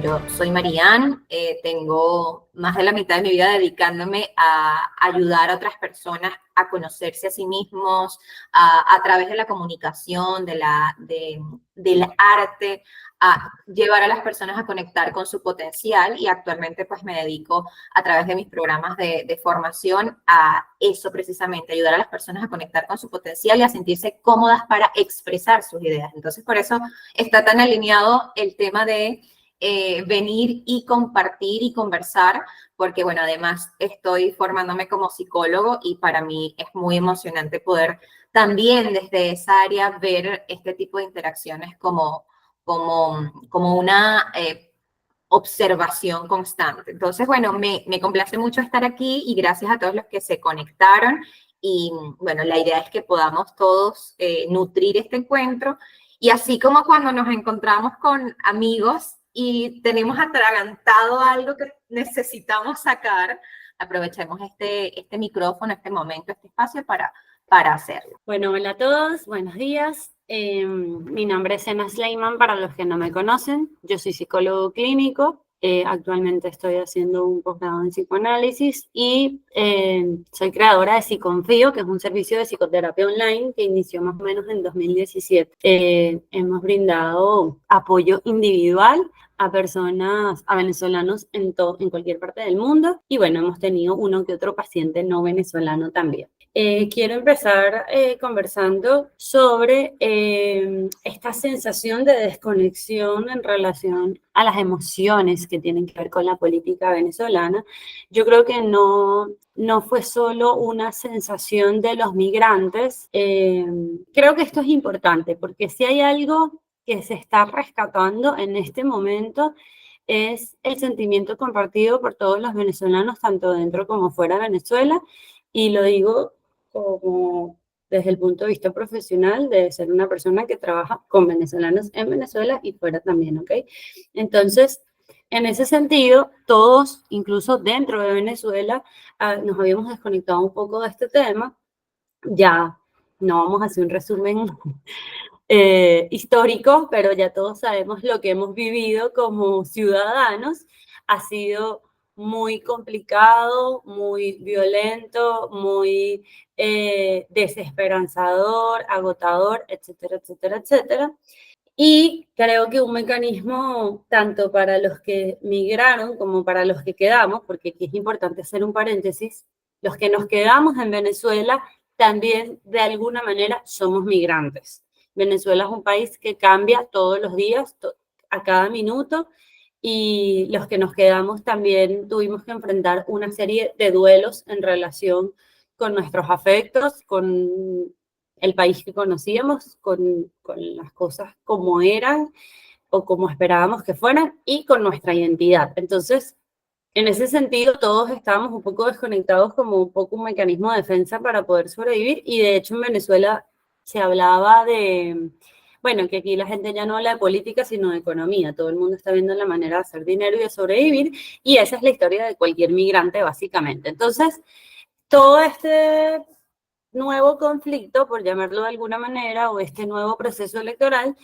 yo soy Marianne, tengo más de la mitad de mi vida dedicándome a ayudar a otras personas a conocerse a sí mismos, a través de la comunicación, del arte, a llevar a las personas a conectar con su potencial, y actualmente pues me dedico a través de mis programas de formación a eso precisamente, ayudar a las personas a conectar con su potencial y a sentirse cómodas para expresar sus ideas. Entonces por eso está tan alineado el tema de venir y compartir y conversar, porque bueno, además estoy formándome como psicólogo y para mí es muy emocionante poder también desde esa área ver este tipo de interacciones como una observación constante. Entonces, bueno, me complace mucho estar aquí y gracias a todos los que se conectaron. Y bueno, la idea es que podamos todos nutrir este encuentro. Y así como cuando nos encontramos con amigos y tenemos atragantado algo que necesitamos sacar, aprovechemos este micrófono, este momento, este espacio para hacerlo. Bueno, hola a todos, buenos días. Mi nombre es Emma Sleiman, para los que no me conocen. Yo soy psicólogo clínico. Actualmente estoy haciendo un posgrado en psicoanálisis y soy creadora de Psiconfío, que es un servicio de psicoterapia online que inició más o menos en 2017. Hemos brindado apoyo individual a personas, a venezolanos en cualquier parte del mundo, y bueno, hemos tenido uno que otro paciente no venezolano también. Quiero empezar conversando sobre esta sensación de desconexión en relación a las emociones que tienen que ver con la política venezolana. Yo creo que no fue solo una sensación de los migrantes. Creo que esto es importante, porque si hay algo que se está rescatando en este momento es el sentimiento compartido por todos los venezolanos, tanto dentro como fuera de Venezuela, y lo digo como desde el punto de vista profesional, de ser una persona que trabaja con venezolanos en Venezuela y fuera también, ¿ok? Entonces, en ese sentido, todos, incluso dentro de Venezuela, nos habíamos desconectado un poco de este tema. Ya no vamos a hacer un resumen histórico, pero ya todos sabemos lo que hemos vivido como ciudadanos. Ha sido muy complicado, muy violento, muy desesperanzador, agotador, etcétera, etcétera, etcétera. Y creo que un mecanismo tanto para los que migraron como para los que quedamos, porque aquí es importante hacer un paréntesis, los que nos quedamos en Venezuela también de alguna manera somos migrantes. Venezuela es un país que cambia todos los días, a cada minuto, y los que nos quedamos también tuvimos que enfrentar una serie de duelos en relación con nuestros afectos, con el país que conocíamos, con las cosas como eran o como esperábamos que fueran, y con nuestra identidad. Entonces, en ese sentido, todos estábamos un poco desconectados, como un poco un mecanismo de defensa para poder sobrevivir, y de hecho en Venezuela se hablaba de, bueno, que aquí la gente ya no habla de política, sino de economía. Todo el mundo está viendo la manera de hacer dinero y de sobrevivir, y esa es la historia de cualquier migrante, básicamente. Entonces, todo este nuevo conflicto, por llamarlo de alguna manera, o este nuevo proceso electoral,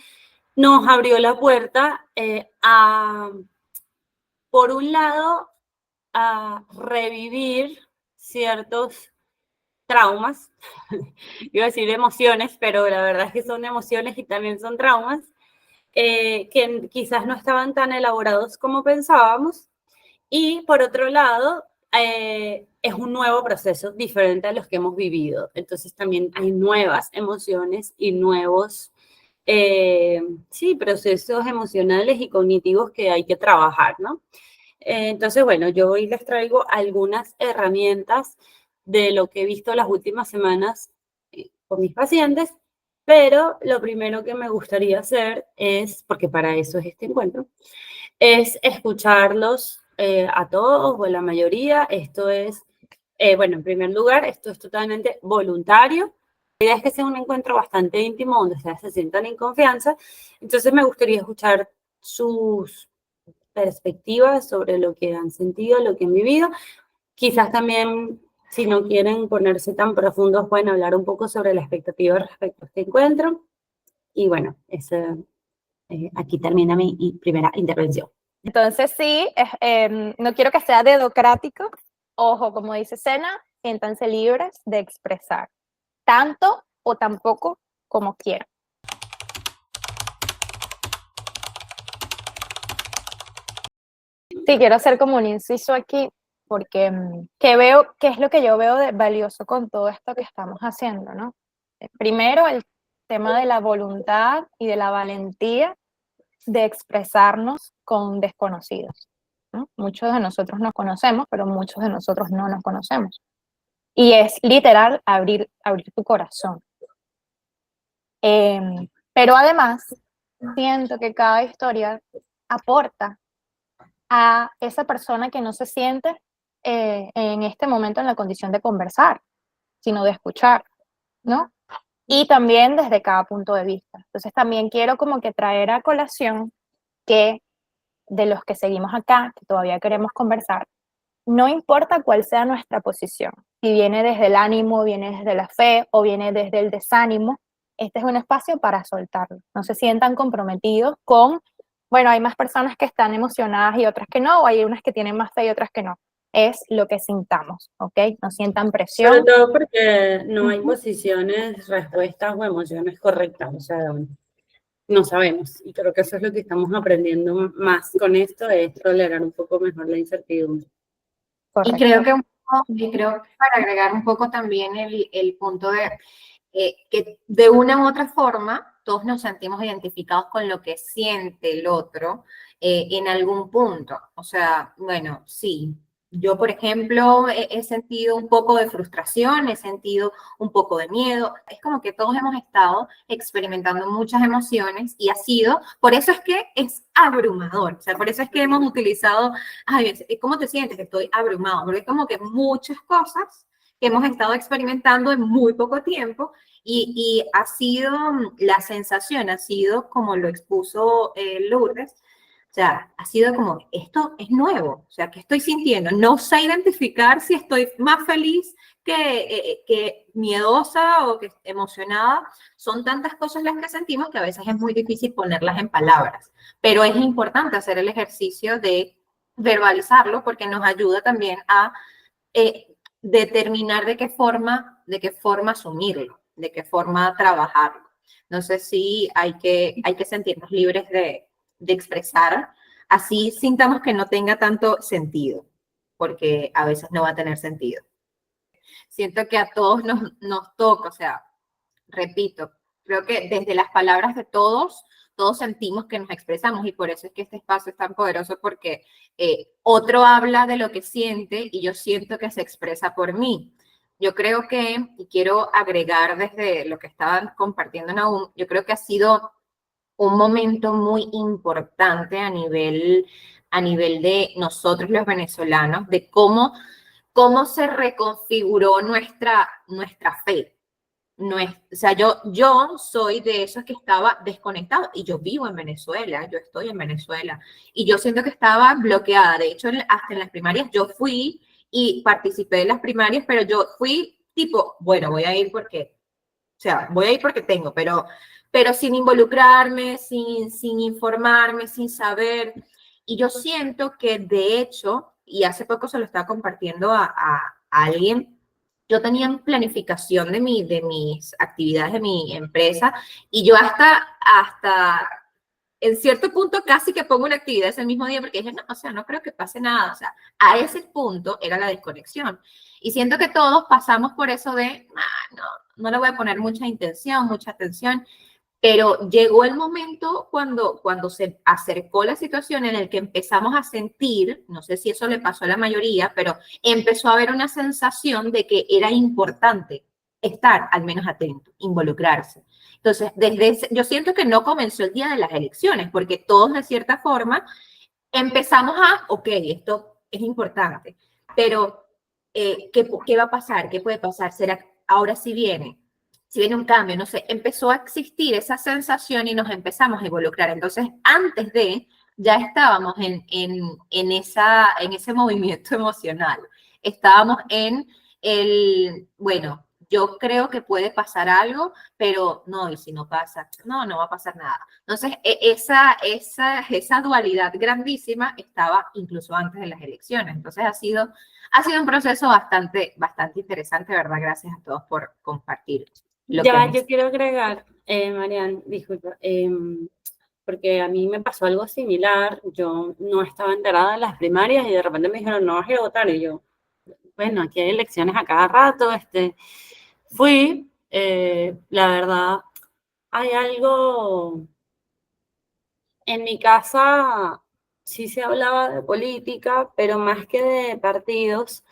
nos abrió la puerta por un lado, a revivir ciertos traumas, iba a decir emociones, pero la verdad es que son emociones y también son traumas, que quizás no estaban tan elaborados como pensábamos, y por otro lado, es un nuevo proceso diferente a los que hemos vivido. Entonces también hay nuevas emociones y nuevos, sí, procesos emocionales y cognitivos que hay que trabajar, ¿no? Entonces, bueno, yo hoy les traigo algunas herramientas de lo que he visto las últimas semanas con mis pacientes, pero lo primero que me gustaría hacer es, porque para eso es este encuentro, es escucharlos a todos o a la mayoría. Esto es, bueno, en primer lugar, esto es totalmente voluntario. La idea es que sea un encuentro bastante íntimo donde ustedes se sientan en confianza. Entonces me gustaría escuchar sus perspectivas sobre lo que han sentido, lo que han vivido. Quizás también, si no quieren ponerse tan profundos, pueden hablar un poco sobre la expectativa respecto a este encuentro. Y bueno, aquí termina mi primera intervención. Entonces sí, no quiero que sea dedocrático. Ojo, como dice Sena, siéntanse libres de expresar tanto o tan poco como quieran. Sí, quiero hacer como un inciso aquí, porque ¿qué es lo que yo veo de valioso con todo esto que estamos haciendo, ¿no? Primero, el tema de la voluntad y de la valentía de expresarnos con desconocidos, ¿no? Muchos de nosotros nos conocemos, pero muchos de nosotros no nos conocemos. Y es literal abrir tu corazón. Pero además, siento que cada historia aporta a esa persona que no se siente en este momento en la condición de conversar, sino de escuchar, ¿no? Y también desde cada punto de vista. Entonces también quiero como que traer a colación que de los que seguimos acá, que todavía queremos conversar, no importa cuál sea nuestra posición, si viene desde el ánimo, viene desde la fe o viene desde el desánimo, este es un espacio para soltarlo. No se sientan comprometidos con, bueno, hay más personas que están emocionadas y otras que no, o hay unas que tienen más fe y otras que no. Es lo que sintamos, ¿ok? No sientan presión. Sobre todo porque no hay posiciones, respuestas o emociones correctas, o sea, no sabemos. Y creo que eso es lo que estamos aprendiendo más con esto, es tolerar un poco mejor la incertidumbre. Y creo que, para agregar un poco también el punto de que de una u otra forma todos nos sentimos identificados con lo que siente el otro en algún punto. O sea, bueno, sí. Yo, por ejemplo, he sentido un poco de frustración, he sentido un poco de miedo. Es como que todos hemos estado experimentando muchas emociones y ha sido, por eso es que es abrumador. O sea, por eso es que hemos utilizado, ay, ¿cómo te sientes? Estoy abrumado. Porque es como que muchas cosas que hemos estado experimentando en muy poco tiempo y ha sido, la sensación ha sido, como lo expuso Lourdes, o sea, ha sido como, esto es nuevo, o sea, ¿qué estoy sintiendo? No sé identificar si estoy más feliz que miedosa o que emocionada. Son tantas cosas las que sentimos que a veces es muy difícil ponerlas en palabras, pero es importante hacer el ejercicio de verbalizarlo porque nos ayuda también a determinar de qué forma asumirlo, de qué forma trabajarlo. No sé si hay que sentirnos libres de expresar, así sintamos que no tenga tanto sentido, porque a veces no va a tener sentido. Siento que a todos nos toca, o sea, repito, creo que desde las palabras de todos sentimos que nos expresamos y por eso es que este espacio es tan poderoso porque otro habla de lo que siente y yo siento que se expresa por mí. Yo creo que, y quiero agregar desde lo que estaban compartiendo en aún, yo creo que ha sido un momento muy importante a nivel de nosotros los venezolanos, de cómo se reconfiguró nuestra fe. No es, o sea, yo soy de esos que estaba desconectado y yo vivo en Venezuela, yo estoy en Venezuela y yo siento que estaba bloqueada. De hecho, hasta en las primarias yo fui y participé en las primarias, pero yo fui tipo, bueno, voy a ir porque, o sea, voy a ir porque tengo, pero sin involucrarme, sin informarme, sin saber. Y yo siento que de hecho, y hace poco se lo estaba compartiendo a alguien, yo tenía planificación de mis actividades de mi empresa y yo hasta en cierto punto casi que pongo una actividad ese mismo día porque dije, no, o sea, no creo que pase nada. O sea, a ese punto era la desconexión. Y siento que todos pasamos por eso de, no le voy a poner mucha intención, mucha atención. Pero llegó el momento cuando se acercó la situación en el que empezamos a sentir, no sé si eso le pasó a la mayoría, pero empezó a haber una sensación de que era importante estar al menos atento, involucrarse. Entonces, yo siento que no comenzó el día de las elecciones, porque todos de cierta forma empezamos ok, esto es importante, pero ¿qué va a pasar? ¿Qué puede pasar? ¿Será que ahora sí viene? Si viene un cambio, no sé, empezó a existir esa sensación y nos empezamos a involucrar. Entonces, antes de, ya estábamos en ese movimiento emocional. Estábamos bueno, yo creo que puede pasar algo, pero no, y si no pasa, no, no va a pasar nada. Entonces, esa dualidad grandísima estaba incluso antes de las elecciones. Entonces, ha sido un proceso bastante interesante, ¿verdad? Gracias a todos por compartir lo que Ya, han yo quiero agregar, Marian, disculpa, porque a mí me pasó algo similar. Yo no estaba enterada de las primarias y de repente me dijeron, no vas a ir a votar. Y yo, bueno, aquí hay elecciones a cada rato. Fui, la verdad, hay algo, en mi casa sí se hablaba de política, pero más que de partidos,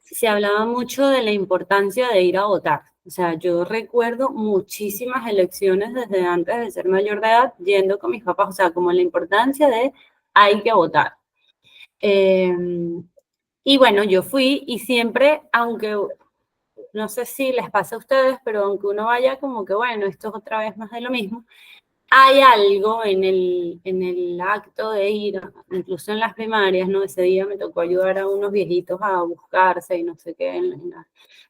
se hablaba mucho de la importancia de ir a votar. O sea, yo recuerdo muchísimas elecciones desde antes de ser mayor de edad, yendo con mis papás, o sea, como la importancia de hay que votar. Eh, y bueno, yo fui y siempre, aunque no sé si les pasa a ustedes, pero aunque uno vaya como que, bueno, esto es otra vez más de lo mismo, hay algo en el acto de ir, incluso en las primarias, ¿no? Ese día me tocó ayudar a unos viejitos a buscarse y no sé qué,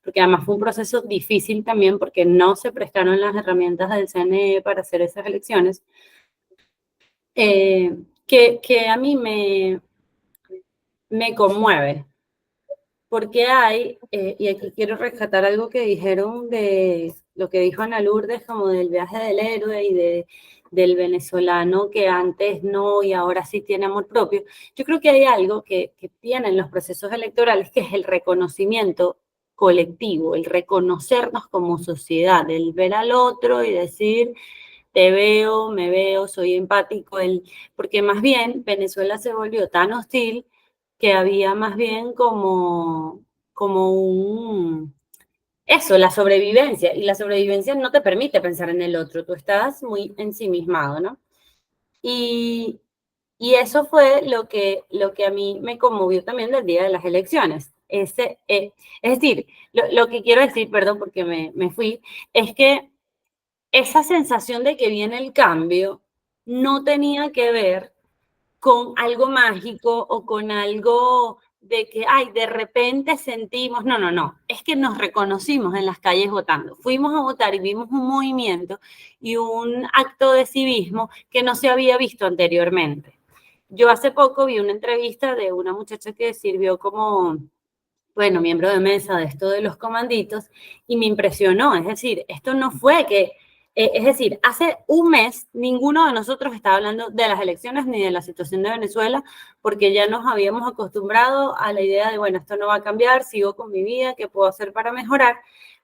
porque además fue un proceso difícil también porque no se prestaron las herramientas del CNE para hacer esas elecciones, que a mí me conmueve, porque hay, y aquí quiero rescatar algo que dijeron de lo que dijo Ana Lourdes, como del viaje del héroe y del venezolano que antes no y ahora sí tiene amor propio. Yo creo que hay algo que tienen los procesos electorales, que es el reconocimiento colectivo, el reconocernos como sociedad, el ver al otro y decir, te veo, me veo, soy empático, porque más bien Venezuela se volvió tan hostil que había más bien como eso, la sobrevivencia, y la sobrevivencia no te permite pensar en el otro, tú estás muy ensimismado, ¿no? Y, y eso fue lo que a mí me conmovió también del día de las elecciones. Es decir, lo que quiero decir, perdón porque me fui, es que esa sensación de que viene el cambio no tenía que ver con algo mágico o con algo de que, ay, de repente sentimos, no, no, no, es que nos reconocimos en las calles votando. Fuimos a votar y vimos un movimiento y un acto de civismo que no se había visto anteriormente. Yo hace poco vi una entrevista de una muchacha que sirvió como, bueno, miembro de mesa de esto de los comanditos, y me impresionó. Es decir, esto no fue que, es decir, hace un mes ninguno de nosotros estaba hablando de las elecciones ni de la situación de Venezuela, porque ya nos habíamos acostumbrado a la idea de, bueno, esto no va a cambiar, sigo con mi vida, ¿qué puedo hacer para mejorar?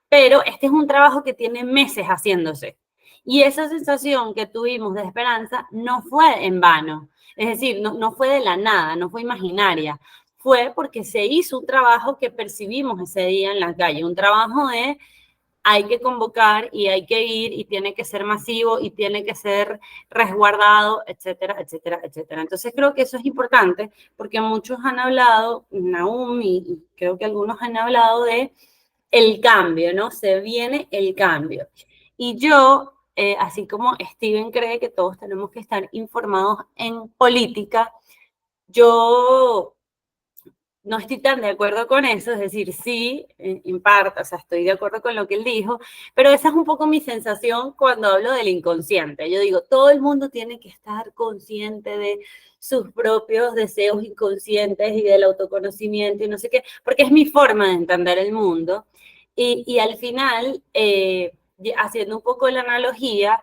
Pero este es un trabajo que tiene meses haciéndose. Y esa sensación que tuvimos de esperanza no fue en vano. Es decir, no fue de la nada, no fue imaginaria, fue porque se hizo un trabajo que percibimos ese día en la calle, un trabajo de hay que convocar y hay que ir y tiene que ser masivo y tiene que ser resguardado, etcétera, etcétera, etcétera. Entonces creo que eso es importante porque muchos han hablado, Naum y creo que algunos han hablado de el cambio, ¿no? Se viene el cambio. Y yo, así como Steven cree que todos tenemos que estar informados en política, yo no estoy tan de acuerdo con eso, es decir, sí, en parte, o sea, estoy de acuerdo con lo que él dijo, pero esa es un poco mi sensación cuando hablo del inconsciente. Yo digo, todo el mundo tiene que estar consciente de sus propios deseos inconscientes y del autoconocimiento y no sé qué, porque es mi forma de entender el mundo. Y al final, haciendo un poco la analogía,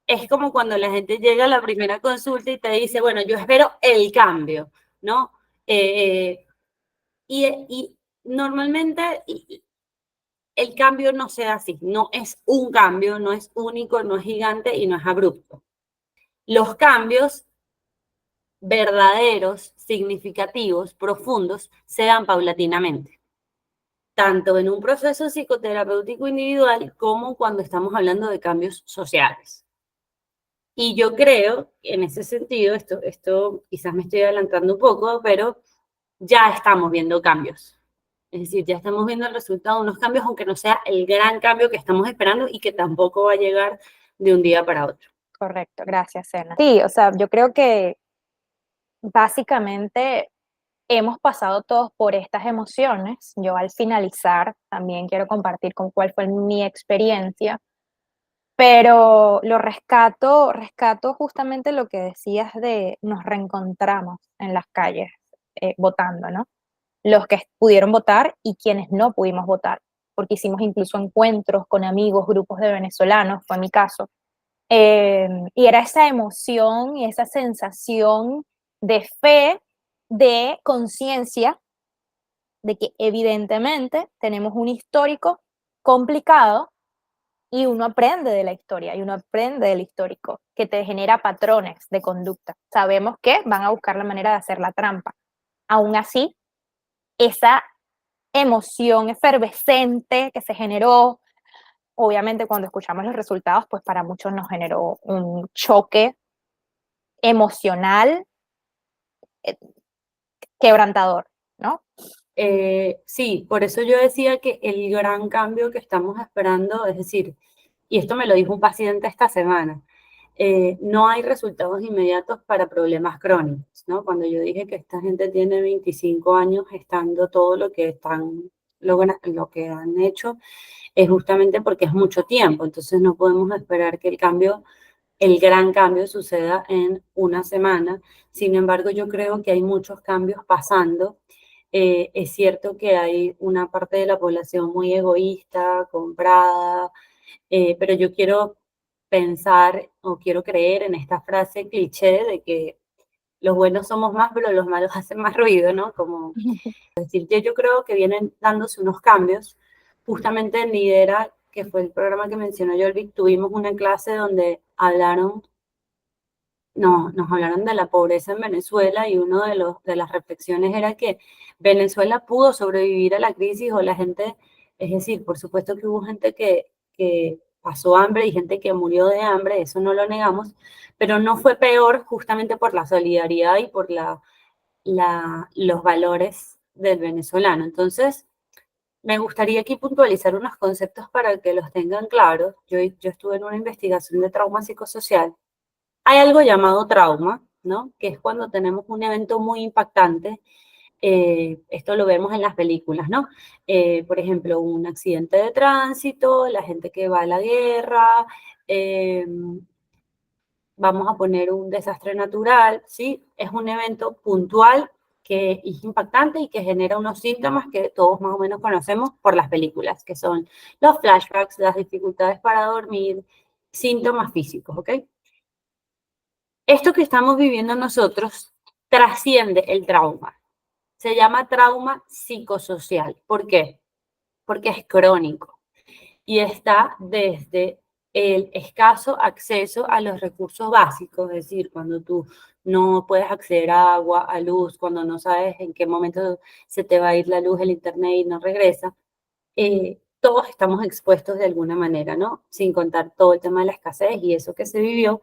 es como cuando la gente llega a la primera consulta y te dice, bueno, yo espero el cambio, ¿no? Eh, y normalmente el cambio no se da así, no es un cambio, no es único, no es gigante y no es abrupto. Los cambios verdaderos, significativos, profundos, se dan paulatinamente, tanto en un proceso psicoterapéutico individual como cuando estamos hablando de cambios sociales. Y yo creo, en ese sentido, esto quizás me estoy adelantando un poco, pero ya estamos viendo cambios. Es decir, ya estamos viendo el resultado de unos cambios, aunque no sea el gran cambio que estamos esperando y que tampoco va a llegar de un día para otro. Correcto, gracias, Sena. Sí, o sea, yo creo que básicamente hemos pasado todos por estas emociones. Yo al finalizar también quiero compartir con cuál fue mi experiencia, pero lo rescato justamente lo que decías de nos reencontramos en las calles votando, ¿no? Los que pudieron votar y quienes no pudimos votar, porque hicimos incluso encuentros con amigos, grupos de venezolanos, fue mi caso. Y era esa emoción y esa sensación de fe, de conciencia, de que evidentemente tenemos un histórico complicado y uno aprende de la historia y uno aprende del histórico, que te genera patrones de conducta. Sabemos que van a buscar la manera de hacer la trampa. Aún así, esa emoción efervescente que se generó, obviamente cuando escuchamos los resultados, pues para muchos nos generó un choque emocional eh, quebrantador, ¿no? Sí, por eso yo decía que el gran cambio que estamos esperando, es decir, y esto me lo dijo un paciente esta semana, no hay resultados inmediatos para problemas crónicos, ¿no? Cuando yo dije que esta gente tiene 25 años gestando todo lo que lo que han hecho, es justamente porque es mucho tiempo, entonces no podemos esperar que el gran cambio suceda en una semana. Sin embargo, yo creo que hay muchos cambios pasando. Es cierto que hay una parte de la población muy egoísta, comprada, pero yo quiero pensar o quiero creer en esta frase cliché de que los buenos somos más, pero los malos hacen más ruido, ¿no? Como decir, yo creo que vienen dándose unos cambios. Justamente en Lidera, que fue el programa que mencionó Jorvik, tuvimos una clase donde nos hablaron de la pobreza en Venezuela y uno de las reflexiones era que Venezuela pudo sobrevivir a la crisis o la gente, es decir, por supuesto que hubo gente que pasó hambre y gente que murió de hambre, eso no lo negamos, pero no fue peor justamente por la solidaridad y por los valores del venezolano. Entonces, me gustaría aquí puntualizar unos conceptos para que los tengan claros. Yo estuve en una investigación de trauma psicosocial. Hay algo llamado trauma, ¿no? Que es cuando tenemos un evento muy impactante. Esto lo vemos en las películas, ¿no? Por ejemplo, un accidente de tránsito, la gente que va a la guerra, eh, vamos a poner un desastre natural, ¿sí? Es un evento puntual que es impactante y que genera unos síntomas que todos más o menos conocemos por las películas, que son los flashbacks, las dificultades para dormir, síntomas físicos, ¿ok? Esto que estamos viviendo nosotros trasciende el trauma. Se llama trauma psicosocial. ¿Por qué? Porque es crónico y está desde el escaso acceso a los recursos básicos, es decir, cuando tú no puedes acceder a agua, a luz, cuando no sabes en qué momento se te va a ir la luz, el internet y no regresa, todos estamos expuestos de alguna manera, ¿no? Sin contar todo el tema de la escasez y eso que se vivió.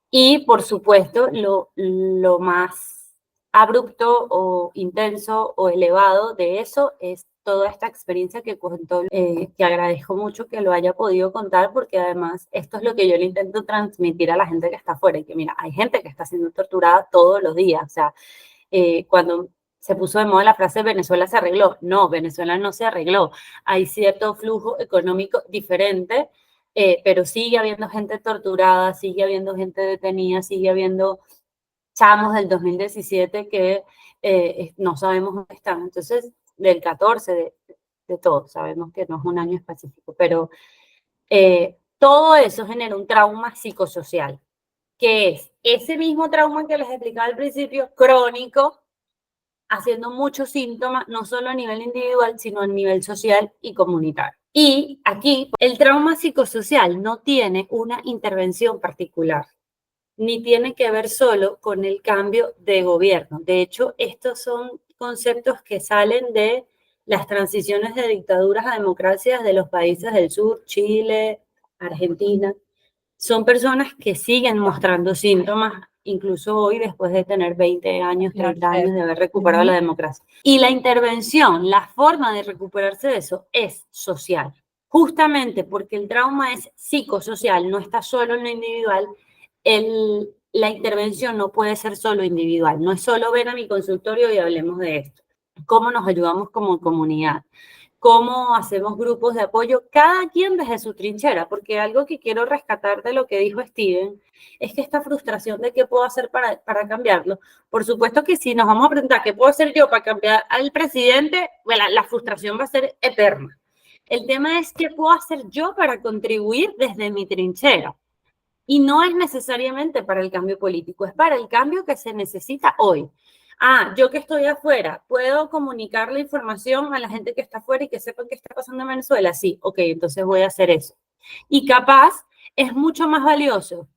Y por supuesto, lo más abrupto o intenso o elevado de eso es toda esta experiencia que contó, que agradezco mucho que lo haya podido contar, porque además esto es lo que yo le intento transmitir a la gente que está afuera, y que mira, hay gente que está siendo torturada todos los días, o sea, cuando se puso de moda la frase Venezuela se arregló, no, Venezuela no se arregló, hay cierto flujo económico diferente, pero sigue habiendo gente torturada, sigue habiendo gente detenida, sigue habiendo chamos del 2017 que no sabemos dónde están. Entonces, del 14, de todo, sabemos que no es un año específico, pero todo eso genera un trauma psicosocial, que es ese mismo trauma que les explicaba al principio, crónico, haciendo muchos síntomas, no solo a nivel individual, sino a nivel social y comunitario. Y aquí el trauma psicosocial no tiene una intervención particular, ni tiene que ver solo con el cambio de gobierno. De hecho, estos son conceptos que salen de las transiciones de dictaduras a democracias de los países del sur, Chile, Argentina. Son personas que siguen mostrando síntomas, incluso hoy, después de tener 20 años, 30 años de haber recuperado la democracia. Y la intervención, la forma de recuperarse de eso es social. Justamente porque el trauma es psicosocial, no está solo en lo individual, la intervención no puede ser solo individual, no es solo ven a mi consultorio y hablemos de esto. ¿Cómo nos ayudamos como comunidad? ¿Cómo hacemos grupos de apoyo? Cada quien desde su trinchera, porque algo que quiero rescatar de lo que dijo Steven es que esta frustración de qué puedo hacer para cambiarlo. Por supuesto que si nos vamos a preguntar qué puedo hacer yo para cambiar al presidente, bueno, la frustración va a ser eterna. El tema es qué puedo hacer yo para contribuir desde mi trinchera. Y no es necesariamente para el cambio político, es para el cambio que se necesita hoy. Yo que estoy afuera, ¿puedo comunicar la información a la gente que está afuera y que sepan qué está pasando en Venezuela? Sí, ok, entonces voy a hacer eso. Y capaz es mucho más valioso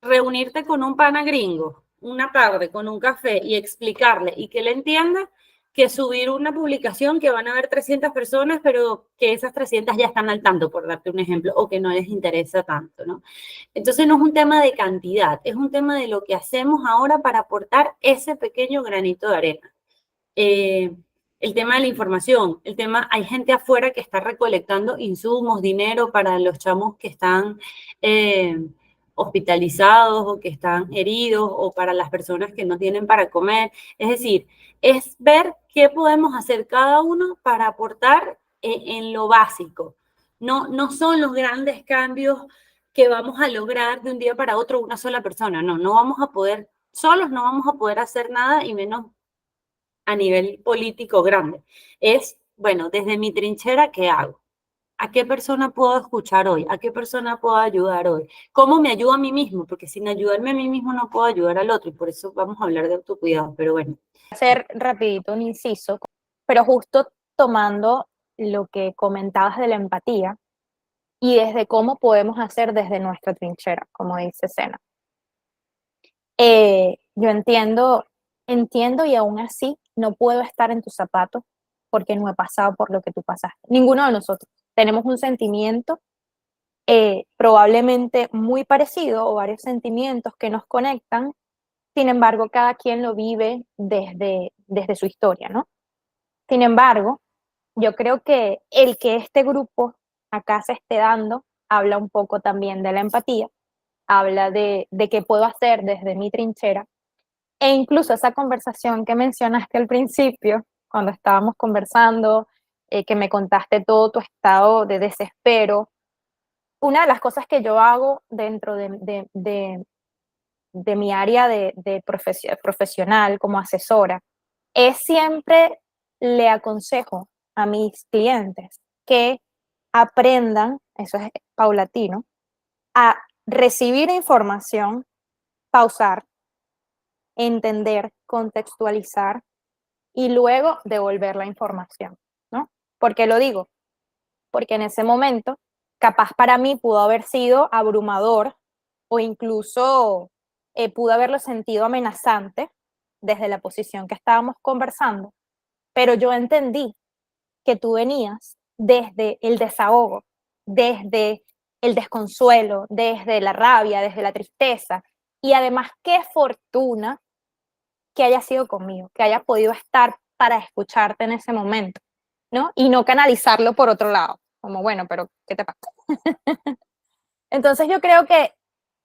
reunirte con un pana gringo una tarde con un café y explicarle y que le entienda que subir una publicación que van a ver 300 personas, pero que esas 300 ya están al tanto, por darte un ejemplo, o que no les interesa tanto, ¿no? Entonces no es un tema de cantidad, es un tema de lo que hacemos ahora para aportar ese pequeño granito de arena. El tema de la información, hay gente afuera que está recolectando insumos, dinero para los chamos que están hospitalizados o que están heridos o para las personas que no tienen para comer. Es decir, es ver qué podemos hacer cada uno para aportar en lo básico. No son los grandes cambios que vamos a lograr de un día para otro una sola persona. No vamos a poder, solos no vamos a poder hacer nada y menos a nivel político grande. Es, bueno, desde mi trinchera, ¿qué hago? ¿A qué persona puedo escuchar hoy? ¿A qué persona puedo ayudar hoy? ¿Cómo me ayudo a mí mismo? Porque sin ayudarme a mí mismo no puedo ayudar al otro y por eso vamos a hablar de autocuidado, pero bueno. Hacer rapidito un inciso, pero justo tomando lo que comentabas de la empatía y desde cómo podemos hacer desde nuestra trinchera, como dice Sena. Yo entiendo y aún así no puedo estar en tus zapatos porque no he pasado por lo que tú pasaste. Ninguno de nosotros. Tenemos un sentimiento probablemente muy parecido o varios sentimientos que nos conectan, sin embargo, cada quien lo vive desde su historia, ¿no? Sin embargo, yo creo que el que este grupo acá se esté dando habla un poco también de la empatía, habla de qué puedo hacer desde mi trinchera e incluso esa conversación que mencionaste al principio, cuando estábamos conversando, que me contaste todo tu estado de desespero, una de las cosas que yo hago dentro de mi área de profesional como asesora es siempre le aconsejo a mis clientes que aprendan, eso es paulatino, a recibir información, pausar, entender, contextualizar y luego devolver la información, ¿no? ¿Por qué lo digo? Porque en ese momento, capaz para mí pudo haber sido abrumador o incluso pudo haberlo sentido amenazante desde la posición que estábamos conversando, pero yo entendí que tú venías desde el desahogo, desde el desconsuelo, desde la rabia, desde la tristeza, y además qué fortuna que haya sido conmigo, que haya podido estar para escucharte en ese momento, ¿no? Y no canalizarlo por otro lado, como, bueno, pero ¿qué te pasa? Entonces yo creo que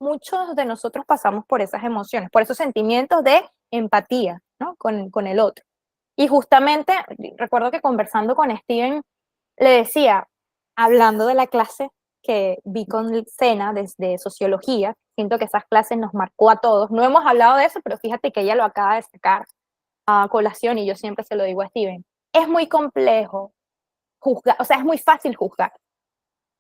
muchos de nosotros pasamos por esas emociones, por esos sentimientos de empatía, ¿no? Con el otro. Y justamente recuerdo que conversando con Steven, le decía, hablando de la clase que vi con Sena desde sociología, siento que esas clases nos marcó a todos. No hemos hablado de eso, pero fíjate que ella lo acaba de sacar a colación y yo siempre se lo digo a Steven. Es muy complejo juzgar, o sea, es muy fácil juzgar,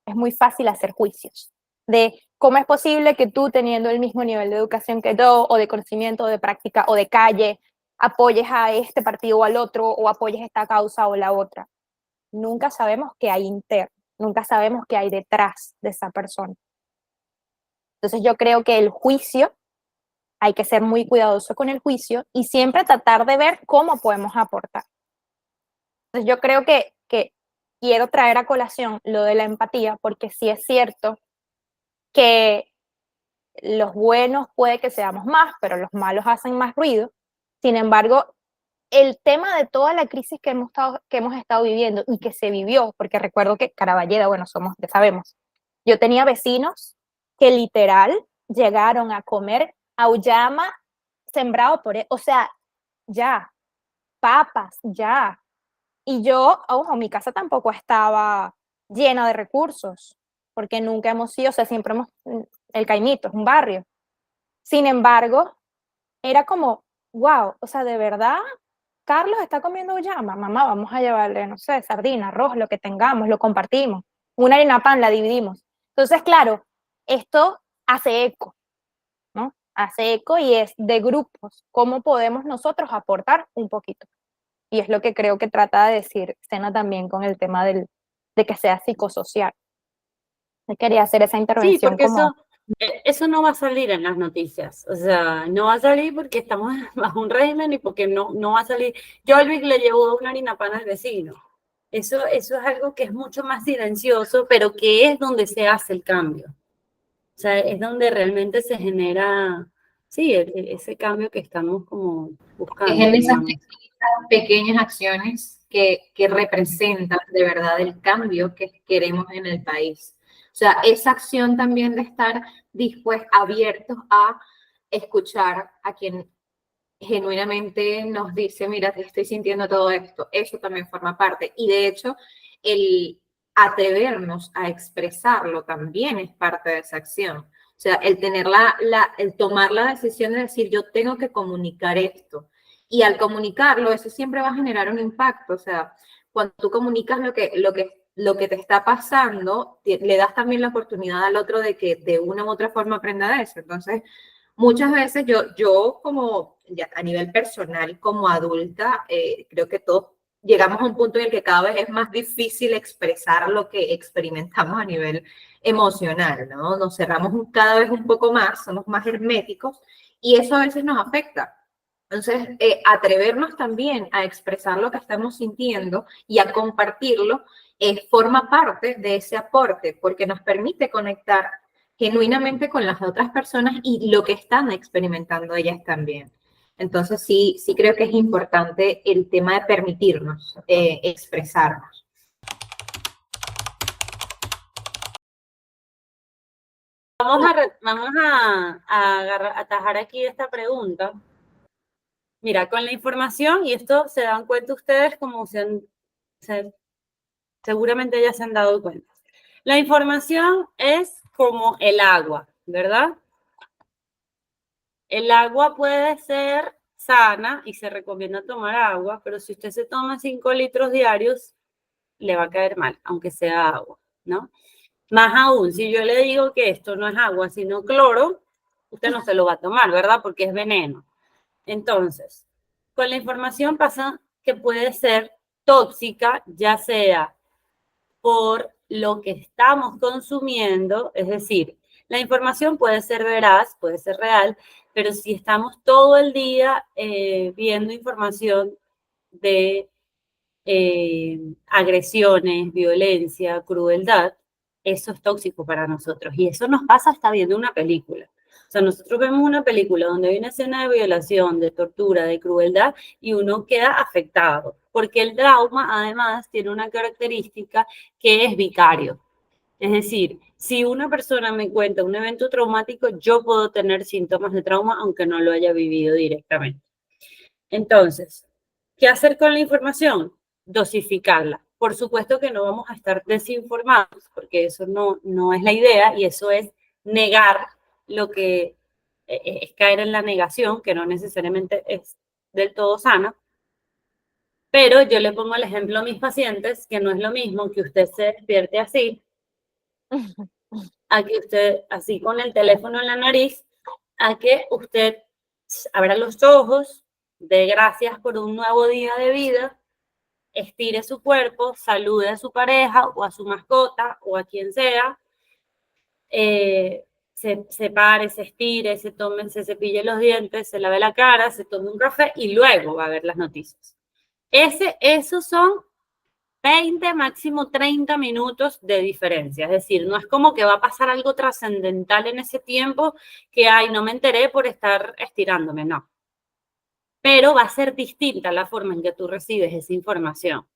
es muy fácil hacer juicios de cómo es posible que tú teniendo el mismo nivel de educación que yo, o de conocimiento, o de práctica, o de calle, apoyes a este partido o al otro, o apoyes esta causa o la otra. Nunca sabemos qué hay interno, nunca sabemos qué hay detrás de esa persona. Entonces yo creo que el juicio, hay que ser muy cuidadoso con el juicio y siempre tratar de ver cómo podemos aportar. Entonces yo creo que quiero traer a colación lo de la empatía, porque sí es cierto que los buenos puede que seamos más, pero los malos hacen más ruido. Sin embargo, el tema de toda la crisis que hemos estado viviendo y que se vivió, porque recuerdo que Caraballeda, bueno, ya sabemos, yo tenía vecinos que literal llegaron a comer auyama sembrado por él, o sea, ya, papas, ya. Y yo, ojo, mi casa tampoco estaba llena de recursos, porque nunca hemos sido, o sea, siempre hemos, el Caimito es un barrio. Sin embargo, era como, wow, o sea, de verdad, Carlos está comiendo llama, mamá, vamos a llevarle, no sé, sardina, arroz, lo que tengamos, lo compartimos. Una harina pan la dividimos. Entonces, claro, esto hace eco, ¿no? Hace eco y es de grupos, cómo podemos nosotros aportar un poquito. Y es lo que creo que trata de decir Sena también con el tema de que sea psicosocial. Quería hacer esa Sí, intervención porque como... eso no va a salir en las noticias. O sea, no va a salir porque estamos bajo un régimen y porque no va a salir. Jolvik le llevó una harina pan al vecino. Eso es algo que es mucho más silencioso, pero que es donde se hace el cambio. O sea, es donde realmente se genera, sí, ese cambio que estamos como Es buscando, en esas digamos. pequeñas acciones que representan de verdad el cambio que queremos en el país. O sea, esa acción también de estar dispuestos, abiertos a escuchar a quien genuinamente nos dice, mira, te estoy sintiendo todo esto, eso también forma parte. Y de hecho, el atrevernos a expresarlo también es parte de esa acción. O sea, el tener el tomar la decisión de decir, yo tengo que comunicar esto. Y al comunicarlo, eso siempre va a generar un impacto. O sea, cuando tú comunicas lo que te está pasando, le das también la oportunidad al otro de que de una u otra forma aprenda de eso. Entonces, muchas veces yo como ya a nivel personal, como adulta, creo que todos llegamos a un punto en el que cada vez es más difícil expresar lo que experimentamos a nivel emocional, ¿no? Nos cerramos cada vez un poco más, somos más herméticos y eso a veces nos afecta. Entonces, atrevernos también a expresar lo que estamos sintiendo y a compartirlo forma parte de ese aporte porque nos permite conectar genuinamente con las otras personas y lo que están experimentando ellas también. Entonces, sí creo que es importante el tema de permitirnos expresarnos. Vamos a atajar aquí esta pregunta. Mira, con la información, y esto se dan cuenta ustedes como seguramente ya se han dado cuenta. La información es como el agua, ¿verdad? El agua puede ser sana y se recomienda tomar agua, pero si usted se toma 5 litros diarios, le va a caer mal, aunque sea agua, ¿no? Más aún, si yo le digo que esto no es agua, sino cloro, usted no se lo va a tomar, ¿verdad? Porque es veneno. Entonces, con la información pasa que puede ser tóxica, ya sea por lo que estamos consumiendo, es decir, la información puede ser veraz, puede ser real, pero si estamos todo el día viendo información de agresiones, violencia, crueldad, eso es tóxico para nosotros. Y eso nos pasa hasta viendo una película. O sea, nosotros vemos una película donde hay una escena de violación, de tortura, de crueldad, y uno queda afectado, porque el trauma además tiene una característica que es vicario. Es decir, si una persona me cuenta un evento traumático, yo puedo tener síntomas de trauma aunque no lo haya vivido directamente. Entonces, ¿qué hacer con la información? Dosificarla. Por supuesto que no vamos a estar desinformados, porque eso no es la idea y eso es negar lo que es caer en la negación, que no necesariamente es del todo sana. Pero yo le pongo el ejemplo a mis pacientes, que no es lo mismo que usted se despierte así, a que usted así con el teléfono en la nariz, a que usted abra los ojos, dé gracias por un nuevo día de vida, estire su cuerpo, salude a su pareja o a su mascota o a quien sea, se pare, se estire, se cepille los dientes, se lave la cara, se tome un café y luego va a ver las noticias. Esos son 20, máximo 30 minutos de diferencia. Es decir, no es como que va a pasar algo trascendental en ese tiempo que, ay, no me enteré por estar estirándome, no. Pero va a ser distinta la forma en que tú recibes esa información.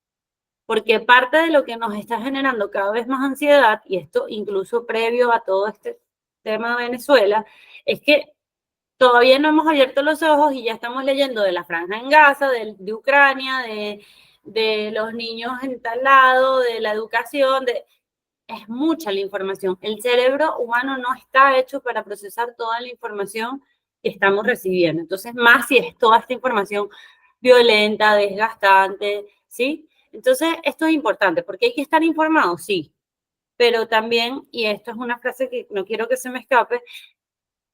Porque parte de lo que nos está generando cada vez más ansiedad, y esto incluso previo a todo este tema de Venezuela, es que todavía no hemos abierto los ojos y ya estamos leyendo de la franja en Gaza, de Ucrania, de los niños en tal lado, de la educación, es mucha la información. El cerebro humano no está hecho para procesar toda la información que estamos recibiendo. Entonces, más si es toda esta información violenta, desgastante, ¿sí? Entonces, esto es importante, porque hay que estar informados, sí, pero también, y esto es una frase que no quiero que se me escape,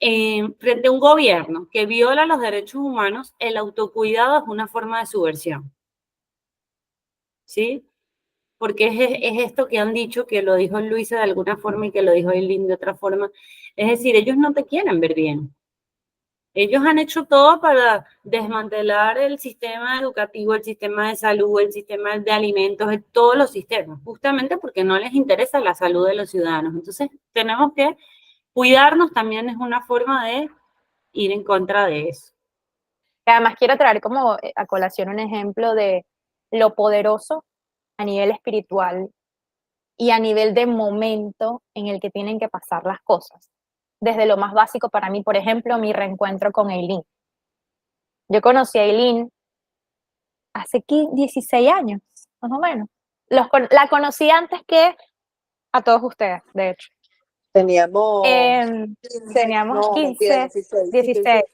frente a un gobierno que viola los derechos humanos, el autocuidado es una forma de subversión, ¿sí? Porque es esto que han dicho, que lo dijo Luisa de alguna forma y que lo dijo Eileen de otra forma. Es decir, ellos no te quieren ver bien. Ellos han hecho todo para desmantelar el sistema educativo, el sistema de salud, el sistema de alimentos, todos los sistemas, justamente porque no les interesa la salud de los ciudadanos. Entonces, tenemos que cuidarnos, también es una forma de ir en contra de eso. Además, quiero traer como a colación un ejemplo de lo poderoso a nivel espiritual y a nivel de momento en el que tienen que pasar las cosas. Desde lo más básico para mí, por ejemplo, mi reencuentro con Eileen. Yo conocí a Eileen hace 16 años, más o menos. La conocí antes que a todos ustedes, de hecho. Teníamos, Teníamos no, 15, 16. 16.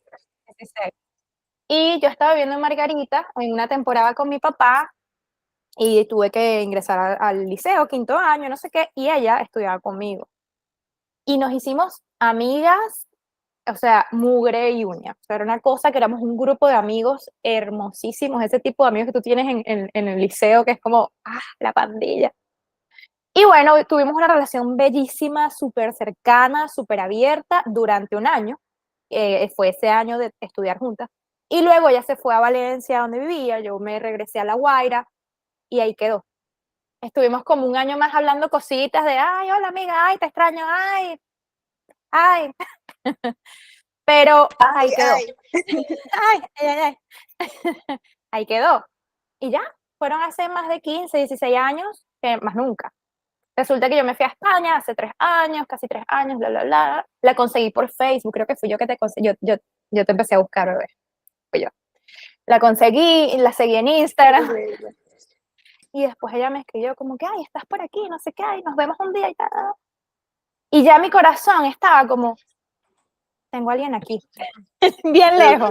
Y yo estaba viviendo en Margarita en una temporada con mi papá y tuve que ingresar al liceo, 5º año, no sé qué, y ella estudiaba conmigo. Y nos hicimos amigas, o sea, mugre y uña. O sea, era una cosa que éramos un grupo de amigos hermosísimos, ese tipo de amigos que tú tienes en el liceo, que es como, la pandilla. Y bueno, tuvimos una relación bellísima, súper cercana, súper abierta durante un año. Fue ese año de estudiar juntas. Y luego ella se fue a Valencia, donde vivía, yo me regresé a La Guaira y ahí quedó. Estuvimos como un año más hablando cositas de, ay, hola amiga, ay, te extraño, ay, ay. Pero ahí quedó. Ay. Ahí quedó. Y ya, fueron hace más de 15, 16 años, que más nunca. Resulta que yo me fui a España hace 3 años, casi 3 años, bla, bla, bla. La conseguí por Facebook, creo que fui yo que te conseguí, yo te empecé a buscar, bebé. Fui yo. La conseguí, la seguí en Instagram. Y después ella me escribió como que, ay, estás por aquí, no sé qué, ay, nos vemos un día y tal. Y ya mi corazón estaba como, tengo a alguien aquí, bien lejos.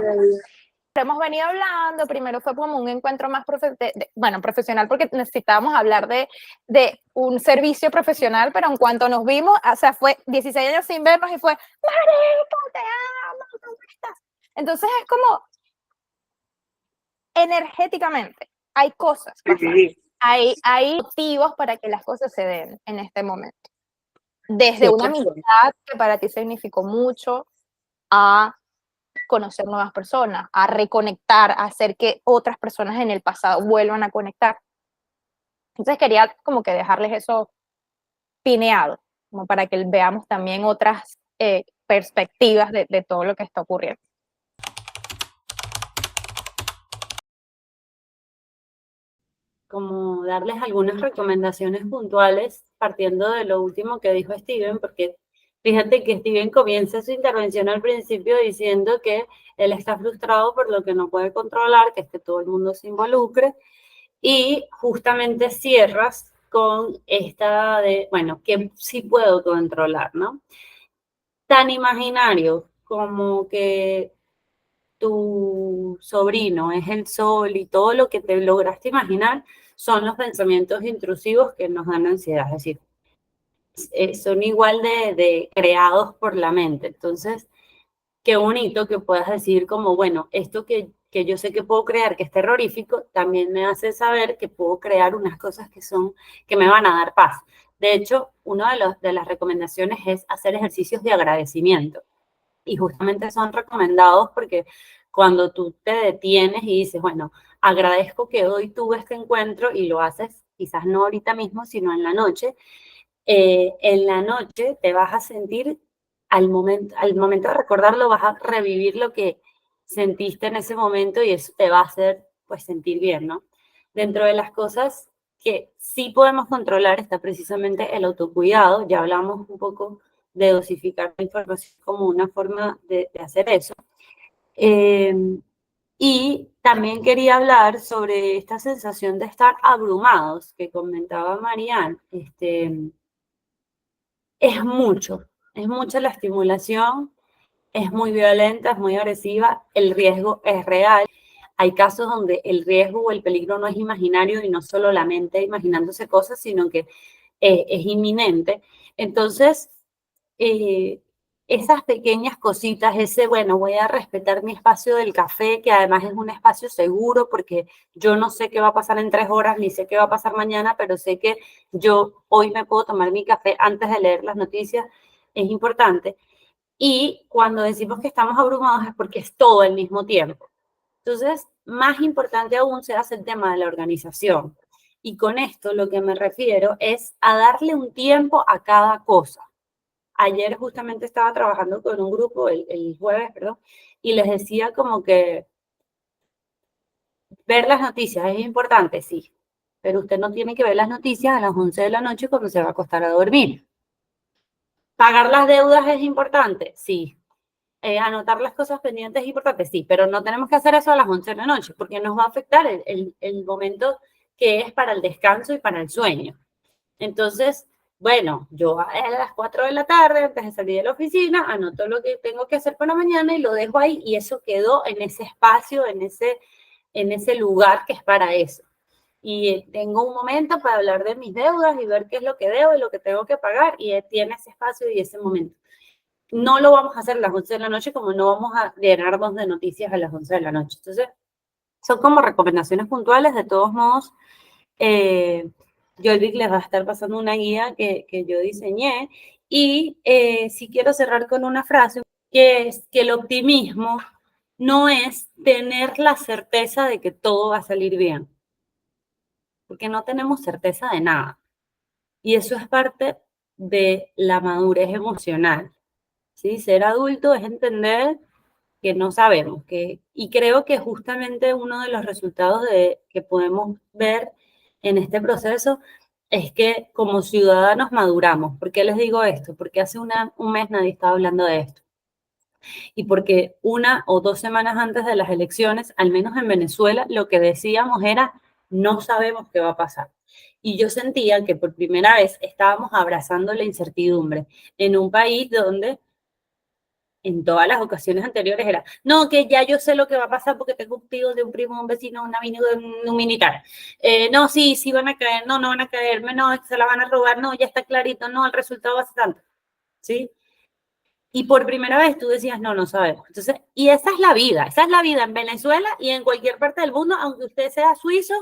Hemos venido hablando, primero fue como un encuentro más profesional, porque necesitábamos hablar de un servicio profesional, pero en cuanto nos vimos, o sea, fue 16 años sin vernos y fue, marica, te amo, ¿cómo estás? Entonces es como, energéticamente, hay cosas, hay motivos para que las cosas se den en este momento. Desde una amistad que para ti significó mucho, a conocer nuevas personas, a reconectar, a hacer que otras personas en el pasado vuelvan a conectar. Entonces quería como que dejarles eso pineado, como para que veamos también otras perspectivas de todo lo que está ocurriendo. Como darles algunas recomendaciones puntuales partiendo de lo último que dijo Steven, porque fíjate que Steven comienza su intervención al principio diciendo que él está frustrado por lo que no puede controlar, que es que todo el mundo se involucre, y justamente cierras con esta de, bueno, que sí puedo controlar, ¿no? Tan imaginario como que tu sobrino es el sol y todo lo que te lograste imaginar son los pensamientos intrusivos que nos dan ansiedad, es decir, son igual de creados por la mente. Entonces, qué bonito que puedas decir como, bueno, esto que yo sé que puedo crear, que es terrorífico, también me hace saber que puedo crear unas cosas que me van a dar paz. De hecho, una de las recomendaciones es hacer ejercicios de agradecimiento. Y justamente son recomendados porque cuando tú te detienes y dices, bueno, agradezco que hoy tuve este encuentro y lo haces quizás no ahorita mismo, sino en la noche te vas a sentir, al momento de recordarlo, vas a revivir lo que sentiste en ese momento y eso te va a hacer pues sentir bien, ¿no? Dentro de las cosas que sí podemos controlar está precisamente el autocuidado, ya hablamos un poco de dosificar la información como una forma de hacer eso. Y también quería hablar sobre esta sensación de estar abrumados que comentaba Marianne. Es mucha la estimulación, es muy violenta, es muy agresiva, el riesgo es real. Hay casos donde el riesgo o el peligro no es imaginario y no solo la mente imaginándose cosas, sino que es inminente. Entonces, eh, esas pequeñas cositas, bueno, voy a respetar mi espacio del café, que además es un espacio seguro, porque yo no sé qué va a pasar en 3 horas, ni sé qué va a pasar mañana, pero sé que yo hoy me puedo tomar mi café antes de leer las noticias, es importante. Y cuando decimos que estamos abrumados es porque es todo al mismo tiempo. Entonces, más importante aún se hace el tema de la organización. Y con esto lo que me refiero es a darle un tiempo a cada cosa. Ayer justamente estaba trabajando con un grupo, el jueves, perdón, y les decía como que ver las noticias es importante, sí, pero usted no tiene que ver las noticias a las 11 de la noche cuando se va a acostar a dormir. ¿Pagar las deudas es importante? Sí. Anotar las cosas pendientes es importante, sí, pero no tenemos que hacer eso a las 11 de la noche, porque nos va a afectar el momento que es para el descanso y para el sueño. Entonces, bueno, yo a las 4 de la tarde, antes de salir de la oficina, anoto lo que tengo que hacer para mañana y lo dejo ahí, y eso quedó en ese espacio, en ese lugar que es para eso. Y tengo un momento para hablar de mis deudas y ver qué es lo que debo y lo que tengo que pagar, y tiene ese espacio y ese momento. No lo vamos a hacer a las 11 de la noche, como no vamos a llenarnos de noticias a las 11 de la noche. Entonces, son como recomendaciones puntuales. De todos modos, Jolvik les va a estar pasando una guía que yo diseñé. Y sí quiero cerrar con una frase, que es que el optimismo no es tener la certeza de que todo va a salir bien, porque no tenemos certeza de nada. Y eso es parte de la madurez emocional. ¿Sí? Ser adulto es entender que no sabemos, y creo que justamente uno de los resultados que podemos ver en este proceso es que como ciudadanos maduramos. ¿Por qué les digo esto? Porque hace un mes nadie estaba hablando de esto. Y porque 1 o 2 semanas antes de las elecciones, al menos en Venezuela, lo que decíamos era, no sabemos qué va a pasar. Y yo sentía que por primera vez estábamos abrazando la incertidumbre en un país donde en todas las ocasiones anteriores era, no, que ya yo sé lo que va a pasar porque tengo un tío de un primo, un vecino, un amigo de un militar. No, sí, sí van a caer, no, no van a caer, no, se la van a robar, no, ya está clarito, no, el resultado va a ser tanto, ¿sí? Y por primera vez tú decías, no, no sabemos. Entonces, y esa es la vida en Venezuela y en cualquier parte del mundo, aunque usted sea suizo,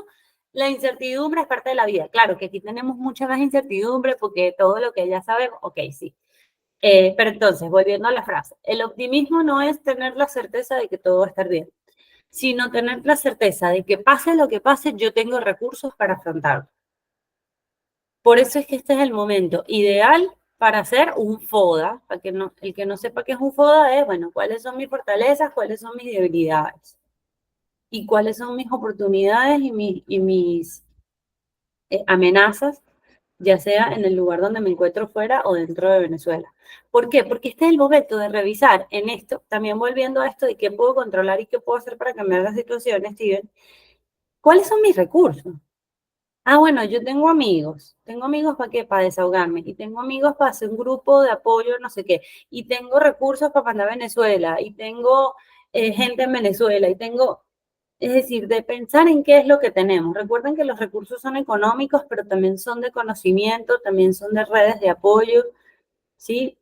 la incertidumbre es parte de la vida. Claro que aquí tenemos mucha más incertidumbre porque todo lo que ya sabemos, ok, sí. Pero entonces, volviendo a la frase, el optimismo no es tener la certeza de que todo va a estar bien, sino tener la certeza de que pase lo que pase, yo tengo recursos para afrontarlo. Por eso es que este es el momento ideal para hacer un FODA. Para que no, el que no sepa qué es un FODA es, bueno, cuáles son mis fortalezas, cuáles son mis debilidades y cuáles son mis oportunidades y mis amenazas, ya sea en el lugar donde me encuentro fuera o dentro de Venezuela. ¿Por qué? Porque este es el momento de revisar en esto, también volviendo a esto de qué puedo controlar y qué puedo hacer para cambiar la situación, Steven, ¿cuáles son mis recursos? Ah, bueno, yo tengo amigos para qué, para desahogarme, y tengo amigos para hacer un grupo de apoyo, no sé qué, y tengo recursos para mandar a Venezuela, y tengo gente en Venezuela, y tengo, es decir, de pensar en qué es lo que tenemos. Recuerden que los recursos son económicos, pero también son de conocimiento, también son de redes de apoyo, ¿sí?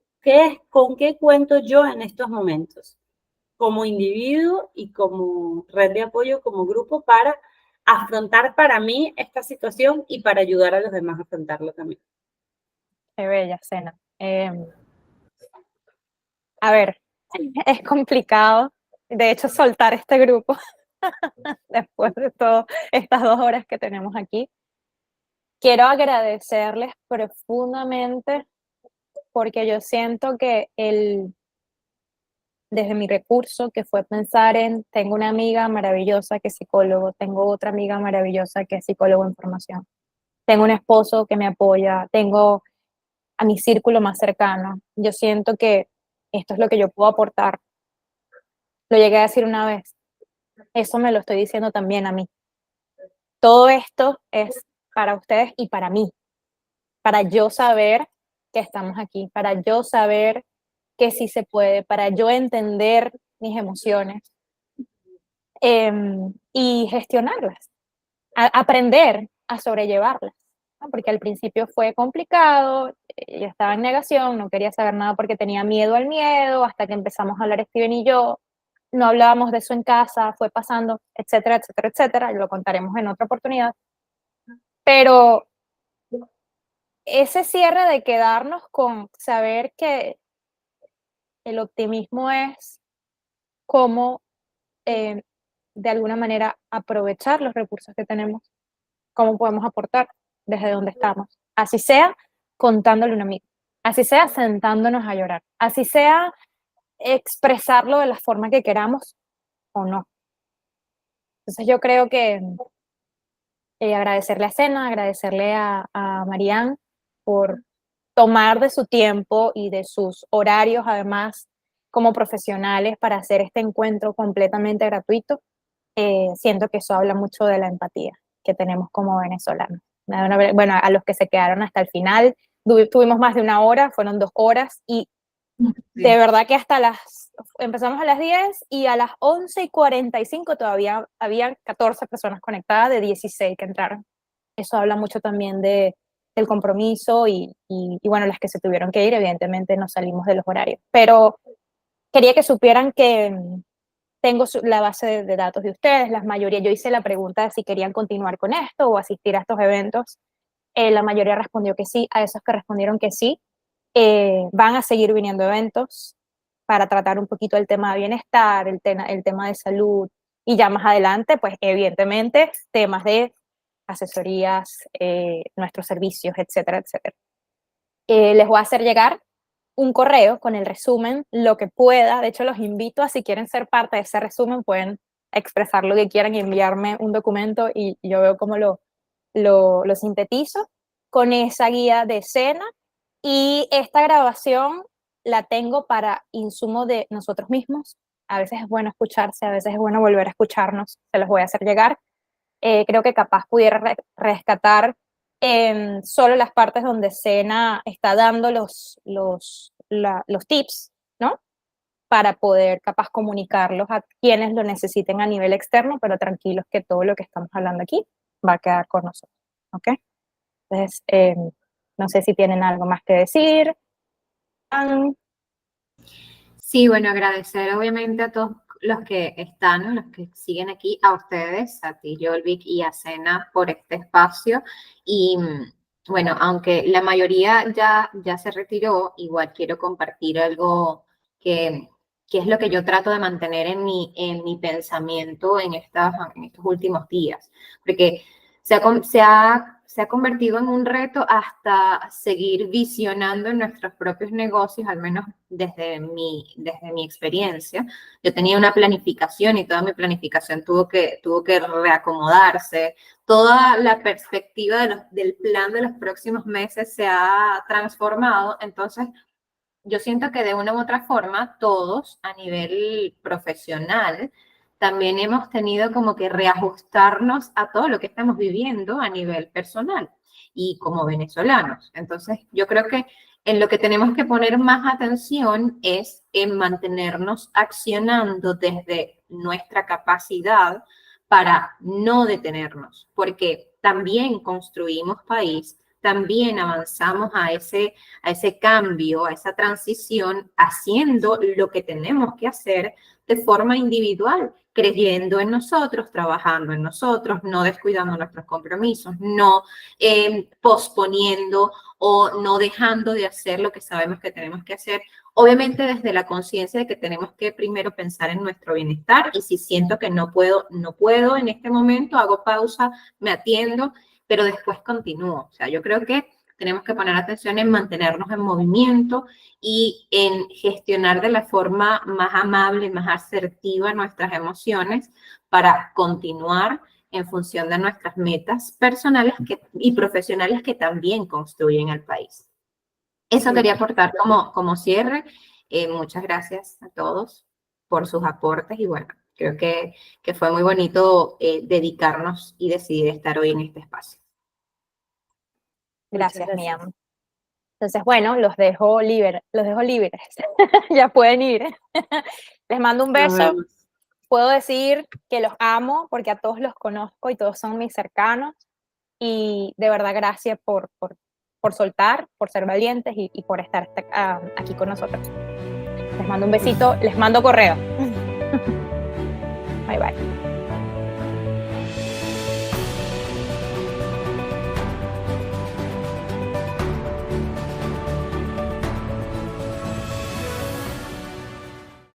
¿Con qué cuento yo en estos momentos? Como individuo y como red de apoyo, como grupo, para afrontar para mí esta situación y para ayudar a los demás a afrontarlo también. Qué bella cena. A ver, es complicado, de hecho, soltar este grupo después de todas estas 2 horas que tenemos aquí. Quiero agradecerles profundamente porque yo siento que desde mi recurso, que fue pensar tengo una amiga maravillosa que es psicólogo, tengo otra amiga maravillosa que es psicólogo en formación, tengo un esposo que me apoya, tengo a mi círculo más cercano. Yo siento que esto es lo que yo puedo aportar lo llegué a decir una vez, eso me lo estoy diciendo también a mí. Todo esto es para ustedes y para mí, para yo saber que estamos aquí, para yo saber que sí se puede, para yo entender mis emociones y gestionarlas, aprender a sobrellevarlas, ¿no? Porque al principio fue complicado, yo estaba en negación, no quería saber nada porque tenía miedo al miedo, hasta que empezamos a hablar Steven y yo, no hablábamos de eso en casa, fue pasando, etcétera, etcétera, etcétera, lo contaremos en otra oportunidad, pero ese cierre de quedarnos con saber que el optimismo es cómo de alguna manera aprovechar los recursos que tenemos, cómo podemos aportar desde donde estamos, así sea contándole a un amigo, así sea sentándonos a llorar, así sea expresarlo de la forma que queramos o no. Entonces yo creo que agradecerle a Sena, agradecerle a Marianne por tomar de su tiempo y de sus horarios, además, como profesionales, para hacer este encuentro completamente gratuito. Siento que eso habla mucho de la empatía que tenemos como venezolanos. Bueno, a los que se quedaron hasta el final, tuvimos más de una hora, fueron 2 horas, y de verdad que empezamos a las 10 y a las 11:45 todavía había 14 personas conectadas de 16 que entraron. Eso habla mucho también del compromiso y bueno, las que se tuvieron que ir, evidentemente nos salimos de los horarios. Pero quería que supieran que tengo la base de datos de ustedes, la mayoría, yo hice la pregunta de si querían continuar con esto o asistir a estos eventos. La mayoría respondió que sí, a esos que respondieron que sí, van a seguir viniendo eventos para tratar un poquito el tema de bienestar, el tema de salud, y ya más adelante, pues evidentemente, temas de asesorías, nuestros servicios, etcétera, etcétera. Les voy a hacer llegar un correo con el resumen, lo que pueda. De hecho, los invito a, si quieren ser parte de ese resumen, pueden expresar lo que quieran y enviarme un documento y yo veo cómo lo sintetizo con esa guía de escena. Y esta grabación la tengo para insumo de nosotros mismos. A veces es bueno escucharse, a veces es bueno volver a escucharnos. Se los voy a hacer llegar. Creo que capaz pudiera rescatar solo las partes donde Sena está dando los tips, ¿no? Para poder capaz comunicarlos a quienes lo necesiten a nivel externo, pero tranquilos que todo lo que estamos hablando aquí va a quedar con nosotros, ¿ok? Entonces, no sé si tienen algo más que decir. Sí, bueno, agradecer obviamente a todos los que están, los que siguen aquí, a ustedes, a ti, Yolvik, y a Sena por este espacio. Y bueno, aunque la mayoría ya se retiró, igual quiero compartir algo que es lo que yo trato de mantener en mi pensamiento en estos últimos días. Porque se ha convertido en un reto hasta seguir visionando en nuestros propios negocios, al menos desde mi experiencia. Yo tenía una planificación y toda mi planificación tuvo que reacomodarse. Toda la perspectiva del plan de los próximos meses se ha transformado. Entonces, yo siento que de una u otra forma, todos a nivel profesional, también hemos tenido como que reajustarnos a todo lo que estamos viviendo a nivel personal y como venezolanos. Entonces, yo creo que en lo que tenemos que poner más atención es en mantenernos accionando desde nuestra capacidad para no detenernos, porque también construimos país, también avanzamos a ese cambio, a esa transición, haciendo lo que tenemos que hacer de forma individual, creyendo en nosotros, trabajando en nosotros, no descuidando nuestros compromisos, no posponiendo o no dejando de hacer lo que sabemos que tenemos que hacer. Obviamente desde la conciencia de que tenemos que primero pensar en nuestro bienestar, y si siento que no puedo en este momento, hago pausa, me atiendo, pero después continúo. O sea, yo creo que tenemos que poner atención en mantenernos en movimiento y en gestionar de la forma más amable, más asertiva nuestras emociones para continuar en función de nuestras metas personales y profesionales que también construyen el país. Eso quería aportar como cierre. Muchas gracias a todos por sus aportes y bueno, creo que fue muy bonito dedicarnos y decidir estar hoy en este espacio. Gracias, Muchas Miriam. Entonces, bueno, los dejo libres. Ya pueden ir. Les mando un Nos beso. vemos. Puedo decir que los amo porque a todos los conozco y todos son mis cercanos. Y de verdad, gracias por soltar, por ser valientes y por estar aquí con nosotros. Les mando un besito, les mando correo. Bye, bye.